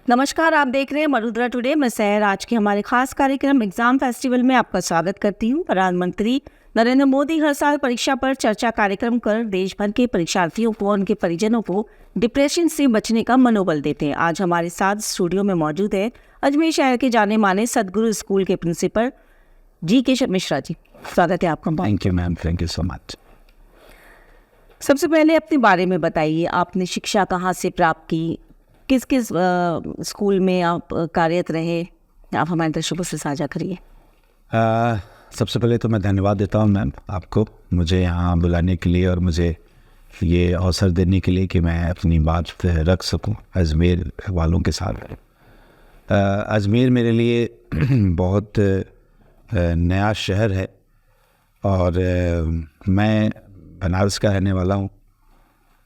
नमस्कार, आप देख रहे हैं मरुद्रा टुडे। मैं सहर। आज के हमारे खास कार्यक्रम एग्जाम फेस्टिवल में आपका स्वागत करती हूं। प्रधानमंत्री नरेंद्र मोदी हर साल परीक्षा पर चर्चा कार्यक्रम कर देश भर के परीक्षार्थियों को और उनके परिजनों को डिप्रेशन से बचने का मनोबल देते हैं। आज हमारे साथ स्टूडियो में मौजूद है अजमेर शहर के जाने माने सदगुरु स्कूल के प्रिंसिपल जी.के. मिश्रा जी। स्वागत है आपका। Thank you ma'am, thank you so much. सबसे पहले अपने बारे में बताइए, आपने शिक्षा कहाँ से प्राप्त की, किस किस स्कूल में आप कार्यरत रहे, आप हमारे दर्शकों से साझा करिए। सबसे पहले तो मैं धन्यवाद देता हूँ मैम आपको, मुझे यहाँ बुलाने के लिए और मुझे ये अवसर देने के लिए कि मैं अपनी बात रख सकूँ अजमेर वालों के साथ। अजमेर मेरे लिए बहुत नया शहर है और मैं बनारस का रहने वाला हूँ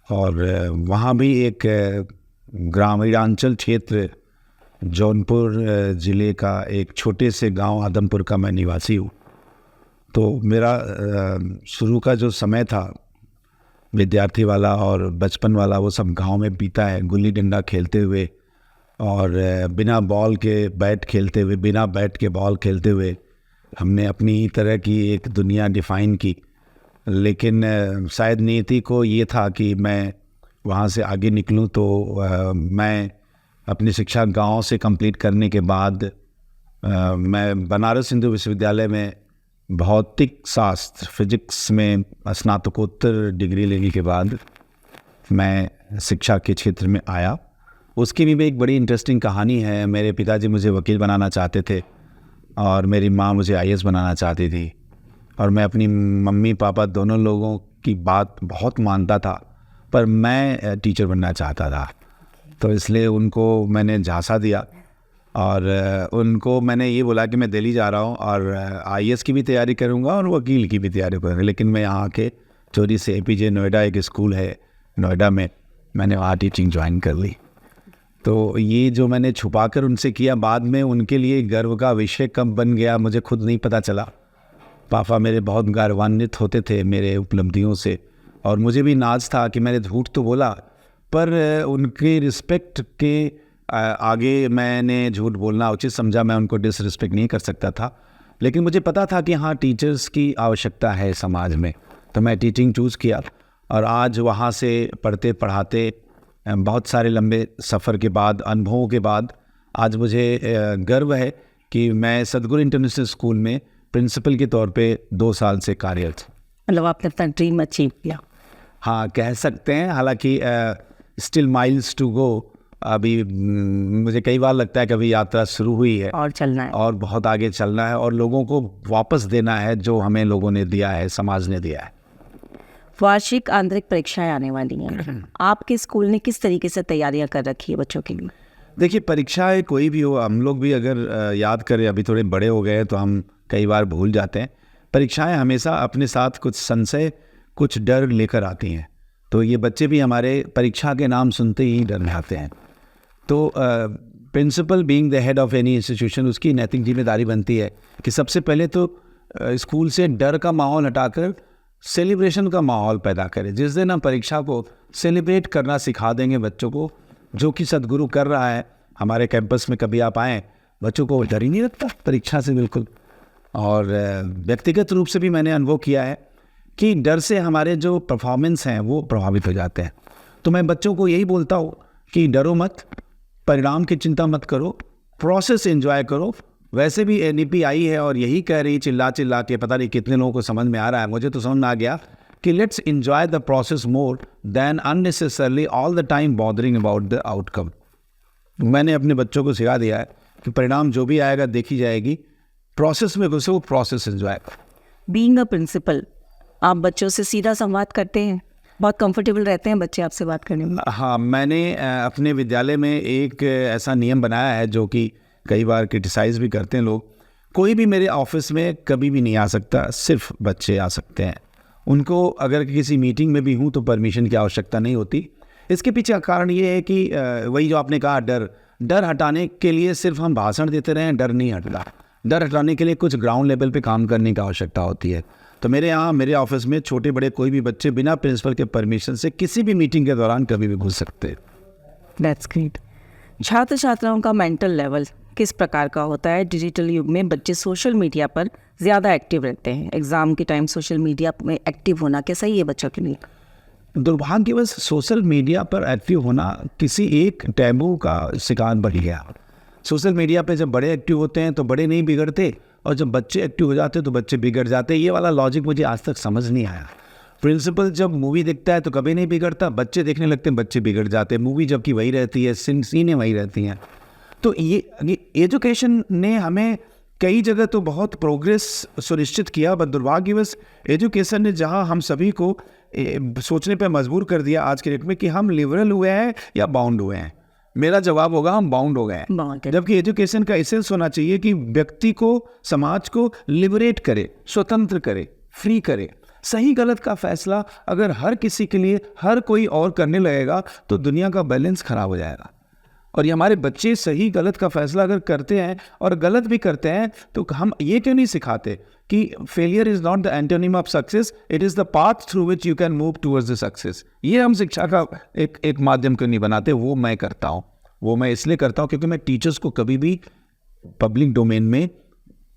और वहाँ भी एक ग्रामीणांचल क्षेत्र जौनपुर ज़िले का एक छोटे से गांव आदमपुर का मैं निवासी हूँ। तो मेरा शुरू का जो समय था विद्यार्थी वाला और बचपन वाला वो सब गांव में बीता है, गुल्ली डंडा खेलते हुए और बिना बॉल के बैट खेलते हुए, बिना बैट के बॉल खेलते हुए हमने अपनी तरह की एक दुनिया डिफ़ाइन की। लेकिन शायद नियति को ये था कि मैं वहाँ से आगे निकलूँ, तो मैं अपनी शिक्षा गांव से कंप्लीट करने के बाद मैं बनारस हिंदू विश्वविद्यालय में भौतिक शास्त्र फिजिक्स में स्नातकोत्तर डिग्री लेने के बाद मैं शिक्षा के क्षेत्र में आया। उसकी भी एक बड़ी इंटरेस्टिंग कहानी है। मेरे पिताजी मुझे वकील बनाना चाहते थे और मेरी माँ मुझे आईएएस बनाना चाहती थी और मैं अपनी मम्मी पापा दोनों लोगों की बात बहुत मानता था, पर मैं टीचर बनना चाहता था। तो इसलिए उनको मैंने झांसा दिया और उनको मैंने ये बोला कि मैं दिल्ली जा रहा हूँ और आईएएस की भी तैयारी करूँगा और वकील की भी तैयारी करूँगा। लेकिन मैं यहाँ के चोरी से एपीजे नोएडा एक स्कूल है नोएडा में, मैंने वहाँ टीचिंग ज्वाइन कर ली। तो ये जो मैंने छुपा कर उनसे किया, बाद में उनके लिए गर्व का विषय कब बन गया मुझे खुद नहीं पता चला। पापा मेरे बहुत गौरवान्वित होते थे मेरे उपलब्धियों से और मुझे भी नाज था कि मैंने झूठ तो बोला, पर उनके रिस्पेक्ट के आगे मैंने झूठ बोलना उचित समझा। मैं उनको डिसरिस्पेक्ट नहीं कर सकता था, लेकिन मुझे पता था कि हाँ टीचर्स की आवश्यकता है समाज में, तो मैं टीचिंग चूज़ किया। और आज वहाँ से पढ़ते पढ़ाते बहुत सारे लंबे सफ़र के बाद, अनुभवों के बाद, आज मुझे गर्व है कि मैं सदगुरु इंटरनेशनल स्कूल में प्रिंसिपल के तौर पे 2 साल से कार्यरत। मतलब आपने अपना ड्रीम अचीव किया। हाँ, कह सकते हैं। हालांकि स्टिल माइल्स टू गो। अभी मुझे कई बार लगता है कि अभी यात्रा शुरू हुई है और चलना है और बहुत आगे चलना है और लोगों को वापस देना है जो हमें लोगों ने दिया है, समाज ने दिया है। वार्षिक आंतरिक परीक्षाएं आने वाली हैं, आपके स्कूल ने किस तरीके से तैयारियां कर रखी है बच्चों के लिए? देखिए, परीक्षाएं कोई भी हो, हम लोग भी अगर याद करें, अभी थोड़े बड़े हो गए हैं तो हम कई बार भूल जाते हैं। परीक्षाएं हमेशा अपने साथ कुछ संशय, कुछ डर लेकर आती हैं। तो ये बच्चे भी हमारे परीक्षा के नाम सुनते ही डर जाते हैं। तो principal being the head of any institution, उसकी नैतिक जिम्मेदारी बनती है कि सबसे पहले तो स्कूल से डर का माहौल हटाकर सेलिब्रेशन का माहौल पैदा करें। जिस दिन हम परीक्षा को सेलिब्रेट करना सिखा देंगे बच्चों को, जो कि सदगुरु कर रहा है। हमारे कैंपस में कभी आप आएँ, बच्चों को डर ही नहीं लगता परीक्षा से, बिल्कुल। और व्यक्तिगत रूप से भी मैंने अनुभव किया है कि डर से हमारे जो परफॉर्मेंस हैं वो प्रभावित हो जाते हैं। तो मैं बच्चों को यही बोलता हूँ कि डरो मत, परिणाम की चिंता मत करो, प्रोसेस एंजॉय करो। वैसे भी एनईपी आई है और यही कह रही चिल्ला चिल्ला के, पता नहीं कितने लोगों को समझ में आ रहा है, मुझे तो समझ में आ गया कि let's enjoy the process more than unnecessarily all the time bothering about the outcome. मैंने अपने बच्चों को सिखा दिया है कि परिणाम जो भी आएगा देखी जाएगी, प्रोसेस में घुसे, वो process enjoy. Being a principal, आप बच्चों से सीधा संवाद करते हैं, बहुत कंफर्टेबल रहते हैं बच्चे आपसे बात करने में? हाँ, मैंने अपने विद्यालय में एक ऐसा नियम बनाया है जो कि कई बार क्रिटिसाइज़ भी करते हैं लोग। कोई भी मेरे ऑफिस में कभी भी नहीं आ सकता, सिर्फ बच्चे आ सकते हैं। उनको अगर किसी मीटिंग में भी हूँ तो परमिशन की आवश्यकता नहीं होती। इसके पीछे का कारण ये है कि वही जो आपने कहा, डर हटाने के लिए सिर्फ हम भाषण देते रहें, डर नहीं हटता। डर हटाने के लिए कुछ ग्राउंड लेवल पे काम करने की आवश्यकता होती है। तो मेरे यहाँ, मेरे ऑफिस में छोटे बड़े कोई भी बच्चे बिना प्रिंसिपल के परमिशन से किसी भी मीटिंग के दौरान कभी भी घुस सकते हैं। That's great. छात्र छात्राओं का मेंटल लेवल किस प्रकार का होता है? डिजिटल युग में बच्चे सोशल मीडिया पर ज़्यादा एक्टिव रहते हैं। एग्ज़ाम के टाइम सोशल मीडिया में एक्टिव होना क्या सही है बच्चों के लिए? दुर्भाग्यवश सोशल मीडिया पर एक्टिव होना किसी एक टैबू का शिकार बन गया। सोशल मीडिया पे जब बड़े एक्टिव होते हैं तो बड़े नहीं बिगड़ते, और जब बच्चे एक्टिव हो जाते हैं तो बच्चे बिगड़ जाते हैं। ये वाला लॉजिक मुझे आज तक समझ नहीं आया। प्रिंसिपल जब मूवी देखता है तो कभी नहीं बिगड़ता, बच्चे देखने लगते हैं बच्चे बिगड़ जाते हैं। मूवी जबकि वही रहती है, सीनें वही रहती हैं। तो ये एजुकेशन ने हमें कई जगह तो बहुत प्रोग्रेस सुनिश्चित किया, बट दुर्भाग्यवश एजुकेशन ने जहां हम सभी को सोचने पे मजबूर कर दिया आज के डेट में कि हम लिबरल हुए हैं या बाउंड हुए हैं। मेरा जवाब होगा हम बाउंड हो गए हैं। जबकि एजुकेशन का एसेंस होना चाहिए कि व्यक्ति को, समाज को लिबरेट करे, स्वतंत्र करे, फ्री करे। सही गलत का फैसला अगर हर किसी के लिए हर कोई और करने लगेगा तो दुनिया का बैलेंस खराब हो जाएगा। और ये हमारे बच्चे सही गलत का फैसला अगर करते हैं और गलत भी करते हैं तो हम ये क्यों नहीं सिखाते कि failure is not the antonym of success, it is the path through which you can move towards the success. ये हम शिक्षा का एक माध्यम क्यों नहीं बनाते? वो मैं करता हूँ। वो मैं इसलिए करता हूँ क्योंकि मैं टीचर्स को कभी भी पब्लिक डोमेन में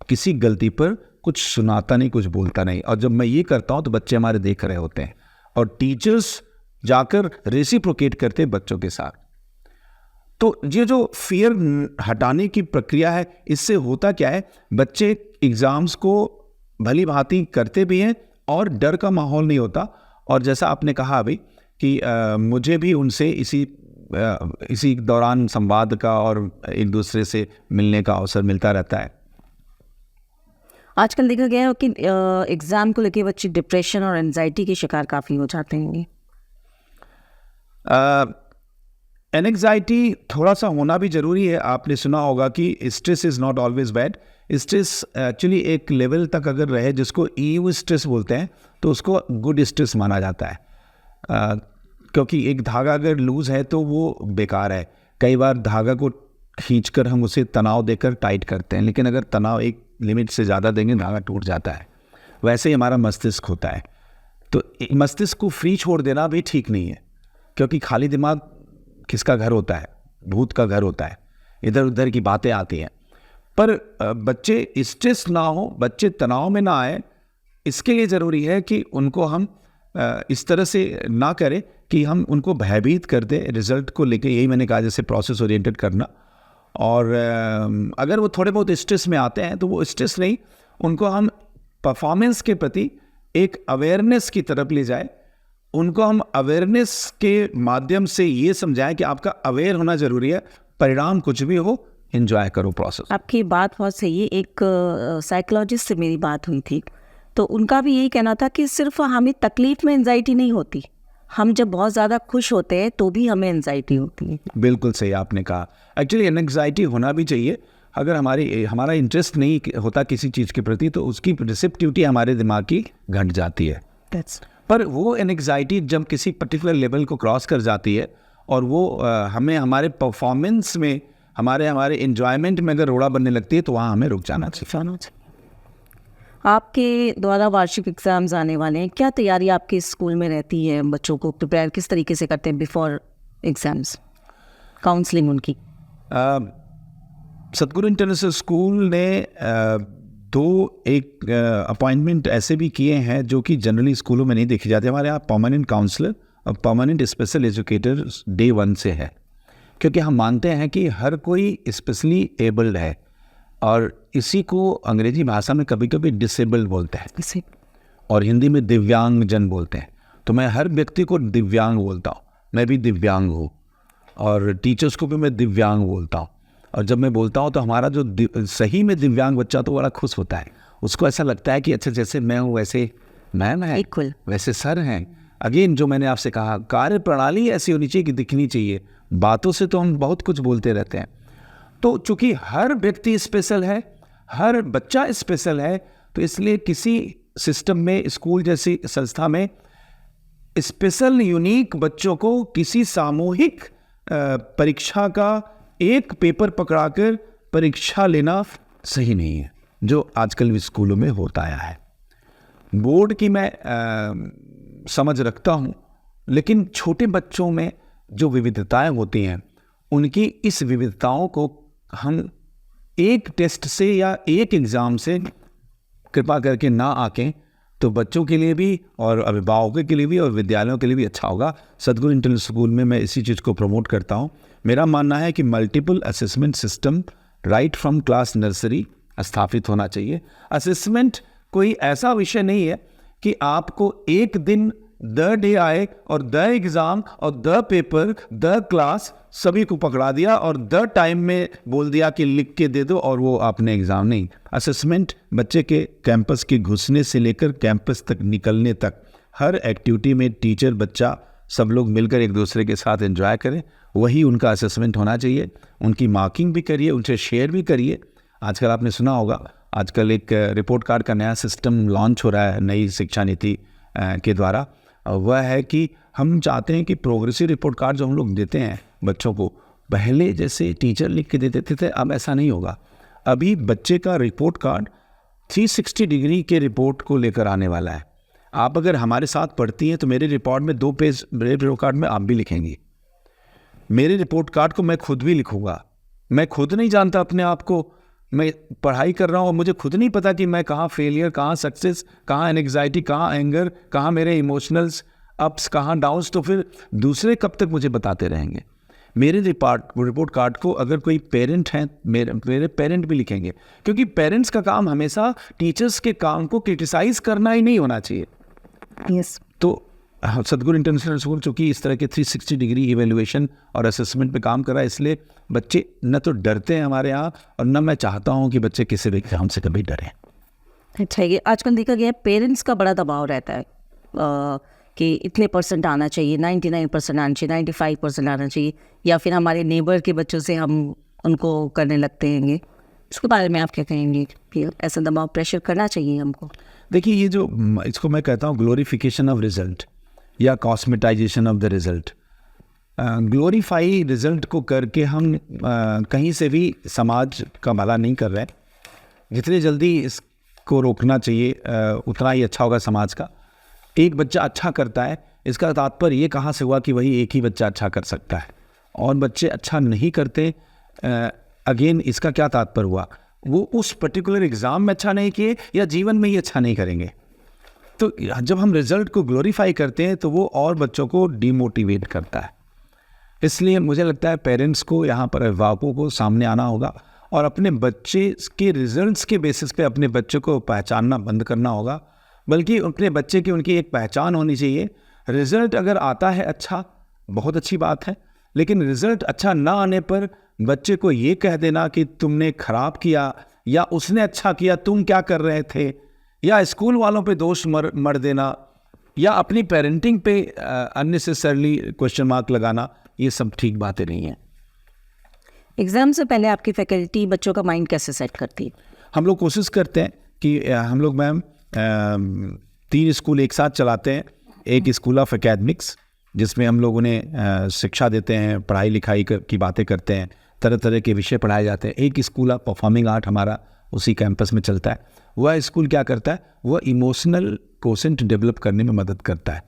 किसी गलती पर कुछ सुनाता नहीं, कुछ बोलता नहीं। और जब मैं ये करता हूँ तो बच्चे हमारे देख रहे होते हैं और टीचर्स जाकर रेसिप्रोकेट करते हैं बच्चों के साथ। तो ये जो फियर हटाने की प्रक्रिया है, इससे होता क्या है, बच्चे एग्ज़ाम्स को भली भांति करते भी हैं और डर का माहौल नहीं होता। और जैसा आपने कहा अभी कि मुझे भी उनसे इसी दौरान संवाद का और एक दूसरे से मिलने का अवसर मिलता रहता है। आजकल देखा गया है कि एग्ज़ाम को लेके बच्चे डिप्रेशन और एंजाइटी के शिकार काफ़ी हो जाते हैं। एंग्जाइटी थोड़ा सा होना भी ज़रूरी है। आपने सुना होगा कि stress is not always bad. Stress actually एक लेवल तक अगर रहे जिसको ईव स्ट्रेस बोलते हैं तो उसको गुड स्ट्रेस माना जाता है, क्योंकि एक धागा अगर लूज़ है तो वो बेकार है। कई बार धागा को खींचकर हम उसे तनाव देकर टाइट करते हैं, लेकिन अगर तनाव एक लिमिट से ज़्यादा देंगे धागा टूट जाता है। वैसे ही हमारा मस्तिष्क होता है। तो मस्तिष्क को फ्री छोड़ देना भी ठीक नहीं है, क्योंकि खाली दिमाग किसका घर होता है? भूत का घर होता है। इधर उधर की बातें आती हैं। पर बच्चे स्ट्रेस ना हो, बच्चे तनाव में ना आए, इसके लिए ज़रूरी है कि उनको हम इस तरह से ना करें कि हम उनको भयभीत कर दें रिजल्ट को लेके। यही मैंने कहा, जैसे प्रोसेस ओरिएंटेड करना। और अगर वो थोड़े बहुत स्ट्रेस में आते हैं तो वो स्ट्रेस नहीं, उनको हम परफॉर्मेंस के प्रति एक अवेयरनेस की तरफ ले जाए। उनको हम अवेयरनेस के माध्यम से ये समझाएं कि आपका अवेयर होना ज़रूरी है, परिणाम कुछ भी हो, एंजॉय करो प्रोसेस। आपकी बात बहुत सही है। एक साइकोलॉजिस्ट से मेरी बात हुई थी तो उनका भी यही कहना था कि सिर्फ हमें तकलीफ में एंजाइटी नहीं होती, हम जब बहुत ज़्यादा खुश होते हैं तो भी हमें एंजाइटी होती है। बिल्कुल सही आपने कहा। एक्चुअली एंग्जाइटी होना भी चाहिए। अगर हमारा इंटरेस्ट नहीं होता किसी चीज़ के प्रति तो उसकी रिसेप्टिविटी हमारे दिमाग की घट जाती है। पर वो एंग्जाइटी जब किसी पर्टिकुलर लेवल को क्रॉस कर जाती है और वो हमें हमारे परफॉर्मेंस में, हमारे एंजॉयमेंट में अगर रोड़ा बनने लगती है तो वहाँ हमें रुक जाना चाहिए। आपके द्वारा वार्षिक एग्ज़ाम्स आने वाले हैं, क्या तैयारी आपके स्कूल में रहती है? बच्चों को प्रिपेयर किस तरीके से करते हैं बिफोर एग्ज़ाम्स, काउंसलिंग उनकी? सतगुरु इंटरनेशनल स्कूल ने एक अपॉइंटमेंट ऐसे भी किए हैं जो कि जनरली स्कूलों में नहीं देखे जाते। हमारे यहाँ परमानेंट काउंसलर और परमानेंट स्पेशल एजुकेटर डे 1 से है, क्योंकि हम मानते हैं कि हर कोई स्पेशली एबल्ड है और इसी को अंग्रेजी भाषा में कभी कभी डिसेबल्ड बोलते हैं और हिंदी में दिव्यांग जन बोलते हैं। तो मैं हर व्यक्ति को दिव्यांग बोलता हूँ। मैं भी दिव्यांग हूँ और टीचर्स को भी मैं दिव्यांग बोलता हूँ। और जब मैं बोलता हूँ तो हमारा जो सही में दिव्यांग बच्चा तो बड़ा खुश होता है। उसको ऐसा लगता है कि अच्छा, जैसे मैं हूँ वैसे मैम है, वैसे सर हैं। अगेन जो मैंने आपसे कहा, कार्य प्रणाली ऐसी होनी चाहिए कि दिखनी चाहिए। बातों से तो हम बहुत कुछ बोलते रहते हैं। तो चूंकि हर व्यक्ति स्पेशल है, हर बच्चा स्पेशल है, तो इसलिए किसी सिस्टम में, स्कूल जैसी संस्था में स्पेशल यूनिक बच्चों को किसी सामूहिक परीक्षा का एक पेपर पकड़ाकर परीक्षा लेना सही नहीं है, जो आजकल स्कूलों में होता आया है। बोर्ड की मैं समझ रखता हूँ, लेकिन छोटे बच्चों में जो विविधताएं होती हैं उनकी इस विविधताओं को हम एक टेस्ट से या एक एग्ज़ाम से कृपा करके ना आके, तो बच्चों के लिए भी और अभिभावकों के लिए भी और विद्यालयों के लिए भी अच्छा होगा। सद्गुरु इंटरनेशनल स्कूल में मैं इसी चीज़ को प्रमोट करता हूँ। मेरा मानना है कि multiple assessment system right from class nursery स्थापित होना चाहिए। असेसमेंट कोई ऐसा विषय नहीं है कि आपको एक दिन द डे आए और द एग्ज़ाम और द पेपर द क्लास सभी को पकड़ा दिया और द टाइम में बोल दिया कि लिख के दे दो और वो आपने एग्ज़ाम नहीं। असेसमेंट बच्चे के कैंपस के घुसने से लेकर कैंपस तक निकलने तक हर एक्टिविटी में टीचर बच्चा सब लोग मिलकर एक दूसरे के साथ एंजॉय करें, वही उनका असेसमेंट होना चाहिए। उनकी मार्किंग भी करिए, उनसे शेयर भी करिए। आजकल आपने सुना होगा, आजकल एक रिपोर्ट कार्ड का नया सिस्टम लॉन्च हो रहा है नई शिक्षा नीति के द्वारा। वह है कि हम चाहते हैं कि प्रोग्रेसिव रिपोर्ट कार्ड जो हम लोग देते हैं बच्चों को, पहले जैसे टीचर लिख के देते थे अब ऐसा नहीं होगा। अभी बच्चे का रिपोर्ट कार्ड 360 डिग्री के रिपोर्ट को लेकर आने वाला है। आप अगर हमारे साथ पढ़ती हैं तो मेरे रिपोर्ट में 2 पेज मेरे रिपोर्ट कार्ड में आप भी लिखेंगी। मेरे रिपोर्ट कार्ड को मैं खुद भी लिखूंगा। मैं खुद नहीं जानता अपने आप को, मैं पढ़ाई कर रहा हूँ और मुझे खुद नहीं पता कि मैं कहाँ फेलियर, कहाँ सक्सेस, कहाँ एंग्जाइटी, कहाँ एंगर, कहाँ मेरे इमोशनल्स अप्स, कहाँ डाउन्स। तो फिर दूसरे कब तक मुझे बताते रहेंगे? मेरे रिपोर्ट कार्ड को अगर कोई पेरेंट हैं, मेरे पेरेंट भी लिखेंगे, क्योंकि पेरेंट्स का काम हमेशा टीचर्स के काम को क्रिटिसाइज करना ही नहीं होना चाहिए। यस। तो सद्गुरु इंटरनेशनल स्कूल चूँकि इस तरह के 360 डिग्री इवेल्युएशन और असेसमेंट पे काम कर रहा है, इसलिए बच्चे न तो डरते हैं हमारे यहाँ और न मैं चाहता हूँ कि बच्चे किसी भी एग्जाम से कभी डरें। अच्छा, ये आजकल देखा गया है पेरेंट्स का बड़ा दबाव रहता है कि इतने परसेंट आना चाहिए, 99% आना चाहिए, 95% आना चाहिए, या फिर हमारे नेबर के बच्चों से हम उनको करने लगते हैं। इसके बारे में आप क्या कहेंगे कि ऐसा दबाव, प्रेशर करना चाहिए हमको? देखिए, ये जो इसको मैं कहता हूँ ग्लोरिफिकेशन ऑफ रिजल्ट या cosmetization of the result. Glorify result को करके हम कहीं से भी समाज का भला नहीं कर रहे हैं। जितनी जल्दी इसको रोकना चाहिए उतना ही अच्छा होगा समाज का। एक बच्चा अच्छा करता है, इसका तात्पर्य ये कहाँ से हुआ कि वही एक ही बच्चा अच्छा कर सकता है और बच्चे अच्छा नहीं करते? अगेन इसका क्या तात्पर्य हुआ? वो उस पर्टिकुलर एग्ज़ाम में अच्छा नहीं किए या जीवन में ही अच्छा नहीं करेंगे। तो जब हम रिज़ल्ट को ग्लोरीफाई करते हैं तो वो और बच्चों को डिमोटिवेट करता है। इसलिए मुझे लगता है पेरेंट्स को, यहाँ पर अभिभावकों को सामने आना होगा और अपने बच्चे के रिजल्ट्स के बेसिस पे अपने बच्चों को पहचानना बंद करना होगा। बल्कि अपने बच्चे की उनकी एक पहचान होनी चाहिए। रिज़ल्ट अगर आता है अच्छा, बहुत अच्छी बात है, लेकिन रिज़ल्ट अच्छा ना आने पर बच्चे को ये कह देना कि तुमने खराब किया या उसने अच्छा किया, तुम क्या कर रहे थे, या स्कूल वालों पे दोष मर देना या अपनी पेरेंटिंग पे अननेसेसरली क्वेश्चन मार्क लगाना, ये सब ठीक बातें नहीं हैं। एग्ज़ाम से पहले आपकी फैकल्टी बच्चों का माइंड कैसे सेट करती है? हम लोग कोशिश करते हैं कि हम लोग मैम 3 स्कूल एक साथ चलाते हैं। एक स्कूल ऑफ एकेडमिक्स जिसमें हम लोग उन्हें शिक्षा देते हैं, पढ़ाई लिखाई की बातें करते हैं, तरह तरह के विषय पढ़ाए जाते हैं। एक स्कूल ऑफ परफॉर्मिंग आर्ट हमारा उसी कैंपस में चलता है। वह स्कूल क्या करता है, वह इमोशनल कोसेंट डेवलप करने में मदद करता है,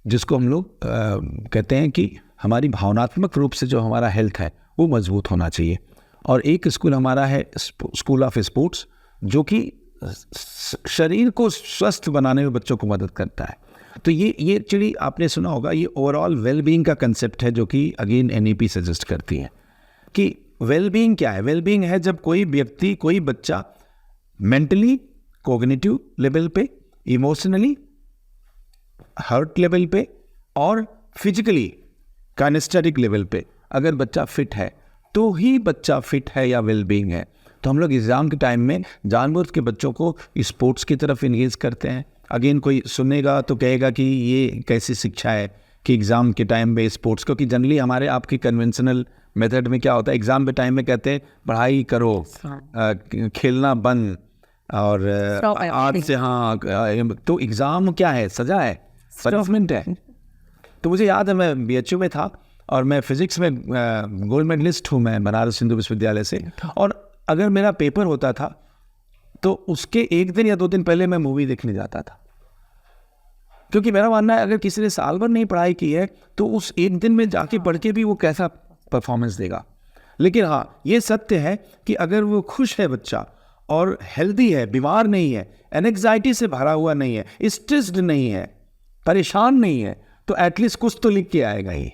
जिसको हम लोग कहते हैं कि हमारी भावनात्मक रूप से जो हमारा हेल्थ है वो मजबूत होना चाहिए। और एक स्कूल हमारा है स्कूल ऑफ स्पोर्ट्स, जो कि शरीर को स्वस्थ बनाने में बच्चों को मदद करता है। तो ये एक्चुअली आपने सुना होगा, ये ओवरऑल वेलबींग का कंसेप्ट है, जो कि अगेन एनईपी सजेस्ट करती है कि वेलबींग क्या है। वेलबींग है जब कोई व्यक्ति, कोई बच्चा मेंटली, कोग्निटिव लेवल पे, इमोशनली, हार्ट लेवल पे और फिजिकली काइनेस्थेटिक लेवल पे अगर बच्चा फिट है तो ही बच्चा फिट है या वेलबींग है। तो हम लोग एग्ज़ाम के टाइम में जानबूझ के बच्चों को स्पोर्ट्स की तरफ इंगेज करते हैं। अगेन कोई सुनेगा तो कहेगा कि ये कैसी शिक्षा है कि एग्ज़ाम के टाइम में स्पोर्ट्स, क्योंकि जनरली हमारे आपकी कन्वेंशनल मेथड में क्या होता है, एग्ज़ाम के टाइम में कहते हैं पढ़ाई करो, खेलना बंद और आज से तो एग्ज़ाम क्या है, सजा है, पनिशमेंट है। तो मुझे याद है मैं बीएचयू में था और मैं फिज़िक्स में गोल्ड मेडलिस्ट हूँ मैं बनारस हिंदू विश्वविद्यालय से, और अगर मेरा पेपर होता था तो उसके 1 दिन या 2 दिन पहले मैं मूवी देखने जाता था, क्योंकि मेरा मानना है अगर किसी ने साल भर नहीं पढ़ाई की है तो उस 1 दिन में जाके पढ़ के भी वो कैसा परफॉर्मेंस देगा। लेकिन हाँ, ये सत्य है कि अगर वो खुश है बच्चा और हेल्दी है, बीमार नहीं है, एंग्जाइटी से भरा हुआ नहीं है, स्ट्रेस्ड नहीं है, परेशान नहीं है, तो एटलीस्ट कुछ तो लिख के आएगा ही।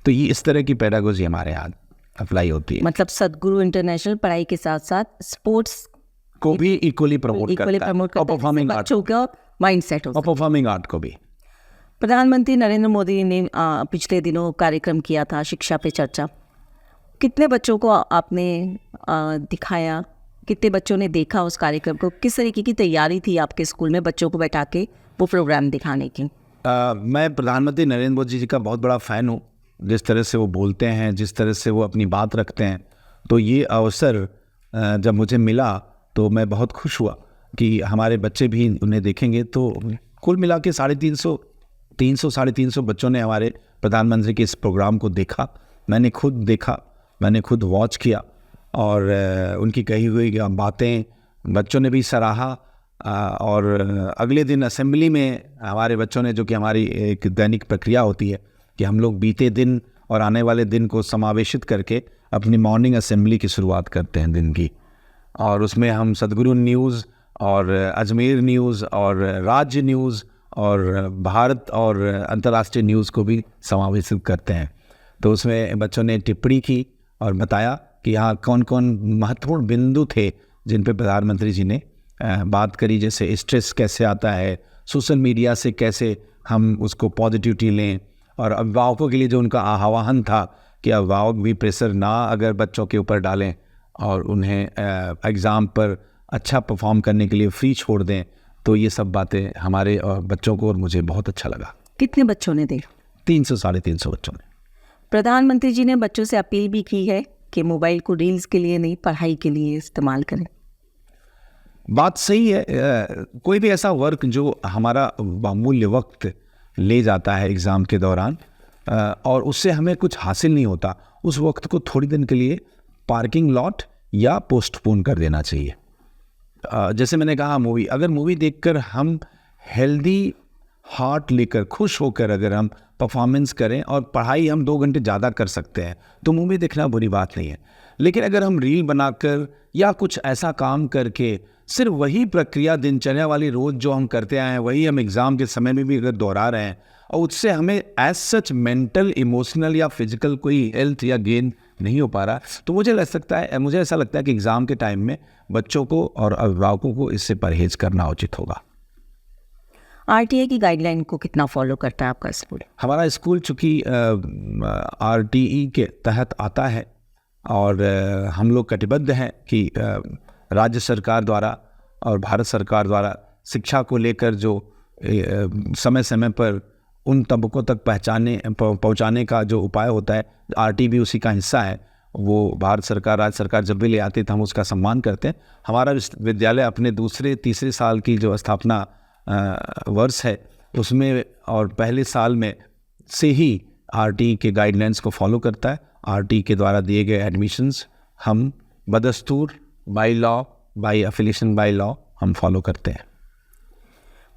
तो ये इस तरह की पेडागोजी हमारे यहाँ अप्लाई होती है। मतलब सदगुरु इंटरनेशनल पढ़ाई के साथ साथ स्पोर्ट्स को भी इक्वली प्रमोट करता है और परफॉर्मिंग आर्ट बच्चों का माइंडसेट हो। और परफॉर्मिंग आर्ट को भी। प्रधानमंत्री नरेंद्र मोदी ने पिछले दिनों कार्यक्रम किया था शिक्षा पे चर्चा। कितने बच्चों को आपने दिखाया, कितने बच्चों ने देखा उस कार्यक्रम को? किस तरीके की तैयारी थी आपके स्कूल में बच्चों को बैठा के वो प्रोग्राम दिखाने की? मैं प्रधानमंत्री नरेंद्र मोदी जी का बहुत बड़ा फ़ैन हूँ। जिस तरह से वो बोलते हैं, जिस तरह से वो अपनी बात रखते हैं, तो ये अवसर जब मुझे मिला तो मैं बहुत खुश हुआ कि हमारे बच्चे भी उन्हें देखेंगे। तो कुल मिला के 300-350 बच्चों ने हमारे प्रधानमंत्री के इस प्रोग्राम को देखा। मैंने खुद वॉच किया और उनकी कही हुई बातें बच्चों ने भी सराहा। और अगले दिन असेंबली में हमारे बच्चों ने, जो कि हमारी एक दैनिक प्रक्रिया होती है कि हम लोग बीते दिन और आने वाले दिन को समावेशित करके अपनी मॉर्निंग असेंबली की शुरुआत करते हैं दिन की, और उसमें हम सदगुरु न्यूज़ और अजमेर न्यूज़ और राज्य न्यूज़ और भारत और अंतर्राष्ट्रीय न्यूज़ को भी समावेशित करते हैं। तो उसमें बच्चों ने टिप्पणी की और बताया कि यहाँ कौन कौन महत्वपूर्ण बिंदु थे जिन पे प्रधानमंत्री जी ने बात करी, जैसे स्ट्रेस कैसे आता है, सोशल मीडिया से कैसे हम उसको पॉजिटिविटी लें, और अभिभावकों के लिए जो उनका आह्वान था कि अभिभावक भी प्रेशर ना अगर बच्चों के ऊपर डालें और उन्हें एग्ज़ाम पर अच्छा परफॉर्म करने के लिए फ्री छोड़ दें। तो ये सब बातें हमारे बच्चों को और मुझे बहुत अच्छा लगा। कितने बच्चों ने देखा? 300-350 बच्चों ने। प्रधानमंत्री जी ने बच्चों से अपील भी की है कि मोबाइल को रील्स के लिए नहीं, पढ़ाई के लिए इस्तेमाल करें। बात सही है। कोई भी ऐसा वर्क जो हमारा बहुमूल्य वक्त ले जाता है एग्ज़ाम के दौरान और उससे हमें कुछ हासिल नहीं होता, उस वक्त को थोड़ी दिन के लिए पार्किंग लॉट या पोस्टपोन कर देना चाहिए। जैसे मैंने कहा, अगर मूवी देखकर हम हेल्दी हार्ट लेकर, खुश होकर अगर हम परफॉर्मेंस करें और पढ़ाई हम 2 घंटे ज़्यादा कर सकते हैं, तो मूवी देखना बुरी बात नहीं है। लेकिन अगर हम रील बनाकर या कुछ ऐसा काम करके सिर्फ वही प्रक्रिया दिनचर्या वाली रोज़ जो हम करते आए हैं वही हम एग्ज़ाम के समय में भी अगर दोहरा रहे हैं और उससे हमें एज सच मेंटल, इमोशनल या फिजिकल कोई हेल्थ या गेन नहीं हो पा रहा, तो मुझे ऐसा लगता है कि एग्ज़ाम के टाइम में बच्चों को और अभिभावकों को इससे परहेज करना उचित होगा। आरटीए की गाइडलाइन को कितना फॉलो करता है आपका स्कूल? हमारा स्कूल चूँकि आरटीई के तहत आता है और हम लोग कटिबद्ध हैं कि राज्य सरकार द्वारा और भारत सरकार द्वारा शिक्षा को लेकर जो समय समय पर उन तबकों तक पहुंचाने का जो उपाय होता है, आरटी भी उसी का हिस्सा है। वो भारत सरकार, राज्य सरकार जब भी ले आती है तो हम उसका सम्मान करते हैं। हमारा विद्यालय अपने 2-3 साल की जो स्थापना वर्ष है उसमें और पहले साल में से ही आरटी के गाइडलाइंस को फॉलो करता है। आरटी के द्वारा दिए गए एडमिशन्स हम बदस्तूर, bylaw, by affiliation bylaw हम फॉलो करते हैं।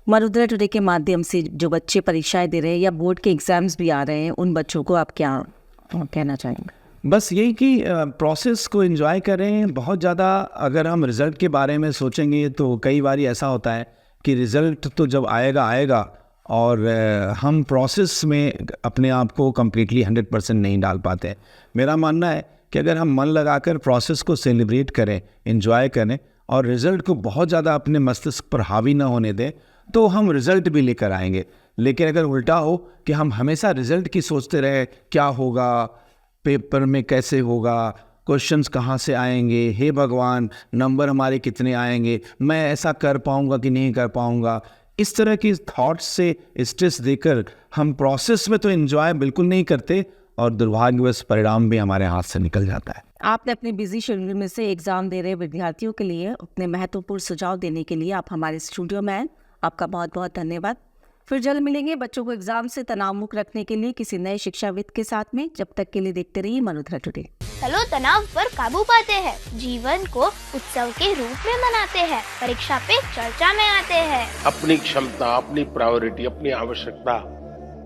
मरुद्रा टुडे के माध्यम से जो बच्चे परीक्षाएं दे रहे हैं या बोर्ड के एग्जाम्स भी आ रहे हैं, उन बच्चों को आप क्या कहना चाहेंगे? बस यही कि प्रोसेस को एंजॉय करें। बहुत ज़्यादा अगर हम रिज़ल्ट के बारे में सोचेंगे तो कई बार ऐसा होता है कि रिज़ल्ट तो जब आएगा और हम प्रोसेस में अपने आप को कम्प्लीटली 100% नहीं डाल पाते हैं। मेरा मानना है कि अगर हम मन लगाकर प्रोसेस को सेलिब्रेट करें, एंजॉय करें और रिज़ल्ट को बहुत ज़्यादा अपने मस्तिष्क पर हावी ना होने दें, तो हम रिज़ल्ट भी लेकर आएंगे। लेकिन अगर उल्टा हो कि हम हमेशा रिज़ल्ट की सोचते रहे, क्या होगा, पेपर में कैसे होगा, क्वेश्चंस कहाँ से आएंगे, हे भगवान नंबर हमारे कितने आएंगे, मैं ऐसा कर पाऊँगा कि नहीं कर पाऊँगा, इस तरह की थॉट्स से स्ट्रेस देकर हम प्रोसेस में तो एंजॉय बिल्कुल नहीं करते और दुर्भाग्यवश परिणाम भी हमारे हाथ से निकल जाता है। आपने अपने बिजी शेड्यूल में से एग्ज़ाम दे रहे विद्यार्थियों के लिए अपने महत्वपूर्ण सुझाव देने के लिए आप हमारे स्टूडियो में हैं। आपका बहुत बहुत धन्यवाद। फिर जल्द मिलेंगे बच्चों को एग्जाम से तनाव मुक्त रखने के लिए किसी नए शिक्षाविद के साथ में। जब तक के लिए देखते रहिए मरुद्रा टुडे। चलो तनाव पर काबू पाते हैं, जीवन को उत्सव के रूप में मनाते हैं, परीक्षा पे चर्चा में आते हैं। अपनी क्षमता, अपनी प्रायोरिटी, अपनी आवश्यकता,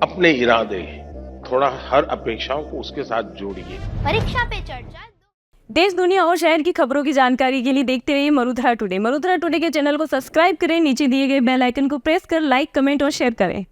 अपने इरादे थोड़ा हर अपेक्षाओं को उसके साथ जोड़िए। परीक्षा पे चर्चा। देश दुनिया और शहर की खबरों की जानकारी के लिए देखते रहिए मरुधरा टुडे। मरुधरा टुडे के चैनल को सब्सक्राइब करें, नीचे दिए गए बेल आइकन को प्रेस कर लाइक, कमेंट और शेयर करें।